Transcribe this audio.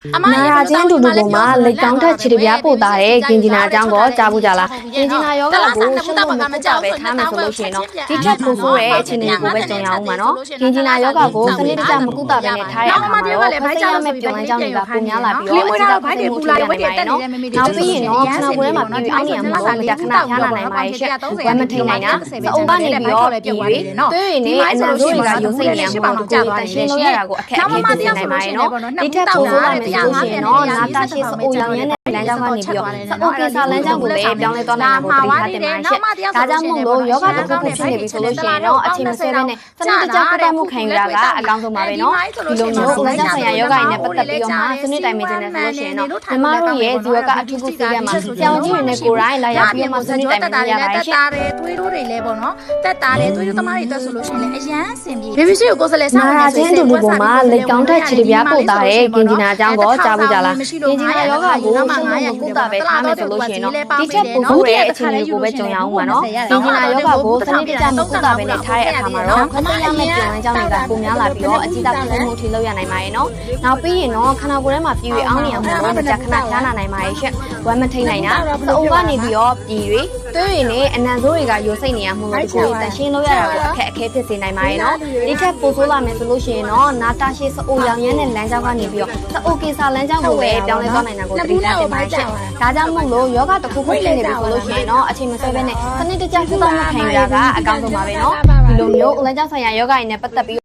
နာရာချင်းတူတူပေါ်မှာလက်ကောင်းထက်ခြေပြားပို့တာတဲ့ကင်ဂျီနာအကြောင်းကိုကြားဘူးကြလားကင်ဂျီနာယောဂကိုရှုံးလို့မကြပဲထားမယ်ဆိုလို့ရှိရင်တော့ဒီချက်ပို့ဆိုးတဲ့အခြေအနေကိုပဲကြုံရအောင်ပါနော်ကင်ဂျီနာယောဂကိုစနစ်တကျမကုသပဲနဲ့ထားရအောင်ပါတော့ဖက်ရမယ့်ပြုံးလန်းကြောင်းတွေကပုံများလာပြီးတော့အကြည့်တာဖိုက်တွေပူလာဝက်တွေတက်နေတယ်နောက်ပြီးရင်တော့ခဏပွဲမှာပြီးအောင်နေရမှာလို့မကြခဏဖျားလာနိုင်ပါရဲ့ရှက်ဝမ်းမထိန်နိုင်တာအုံကနေပြီးတော့ပြီးပြီးတွေးရင်လည်းအနံ့တို့တွေကရုပ်စိတ်နေရမှာကိုတရှင်းလို့ရတာကိုအခက်အခဲဖြစ်နေနိုင်ပါရဲ့နော်ဒီထက်ပိုဆိုးလာမယ်ဆိုလို့ရှိရင်တော့နာတာရှိစအိုရောင်ရမ်းတဲ့လမ်းကြောင်းကနေပြီးတော့စအိုကေစာလမ်းကြောင်းကိုပဲပြောင်းလဲသွားနိုင်တာကိုသိထားတင်ပါရှက်ဒါကြောင့်မို့လို့ယောဂတစ်ခုခုဖြစ်နေပြီဆိုလို့ရှိရင်တော့အချိန်မဆွဲဘဲနဲ့စနစ်တကျပတ်သက်မှုခံယူတာကအကောင်းဆုံးပါပဲနော်ဒီလိုမျိုးလမ်းကြောင်းဆိုင်ရာယောဂရည်နဲ့ပတ်သက်ပြီးတော့မှစနစ်တိုင်းမင်းနေဆိုလို့ရှိရင်တော့ညီမတို့ရဲ့ဇီဝကအထူးကုဆေးရမှာကြောင်ကြီးတွေနဲ့ကိုယ်တိုင်လာရောက်ပြီးမှစနစ်တိုင်းမင်းရပါရှက်တက်တာတယ်သွေးတိုးတွေလဲပေါ့နော်တက်တာတယ်သွေးတိုးသမားတွေတက်ဆိုလို့ရှိရင်လည်းအရန်အဆင်ပြေဘေဘီရှိကိုကိုယ်စလဲနာရာချင်းတူတူပေါ်မှာလက်ကောင်းထက်ခြေပြားပို့တာတဲ့ကင်ဂျီနာအကြောင်းကိုကြားဘူးကြလားကင်ဂျီနာယောဂကိုရှုံးလို့ကုသပဲထားမယ်ဆိုလို့ရှိရင်တော့ဒီချက်ပို့ဆိုးတဲ့အခြေအနေကိုပဲကြုံရအောင်ပါနော်ကင်ဂျီနာယောဂကိုစနစ်တကျမကုသပဲနဲ့ထားတဲ့အခါမှာတော့ခဏရမယ့်ပြုံးလန်းကြောင်းတွေကပုံများလာပြီးတော့အကြည့်တာပြုံးမှုထိလောက်ရနိုင်ပါရဲ့နော်နောက်ပြီးရင်တော့ခဏကိုယ်ထဲမှာပြည့်ရအောင်နေအောင်လို့မကြခဏဖျားနာနိုင်ပါရဲ့ရှက်ဝမ်းမထိန်နိုင်တာသအုံကနေပြီးတော့ပြည်တွေတွေးရင်လည်းအနံ့ဆိုးတွေကရိုစိတ်နေရမှုလို့ဒီကိုတန်ရှင်းလို့ရတာကိုအခက်အခဲဖြစ်စေနိုင်ပါရဲ့နော်ဒီထက်ပိုဆိုးလာမယ်ဆိုလို့ရှိရင်တော့နာတာရှိစအိုရောင်ရမ်းတဲ့လမ်းကြောင်းကနေပြီးတော့သအိုကေစာလမ်းကြောင်းကိုပဲပြောင်းလဲသွားနိုင်တာကိုသိထားတင်ပါရှက်ဒါကြောင့်မို့လို့ယောဂတစ်ခုခုဖြစ်နေပြီဆိုလို့ရှိရင်တော့အချိန်မဆွဲဘဲနဲ့စနစ်တကျကုသမှုခံယူတာကအကောင်းဆုံးပါပဲနော်ဒီလိုမျိုးလမ်းကြောင်းဆိုင်ရာယောဂရည်နဲ့ပတ်သက်ပြီး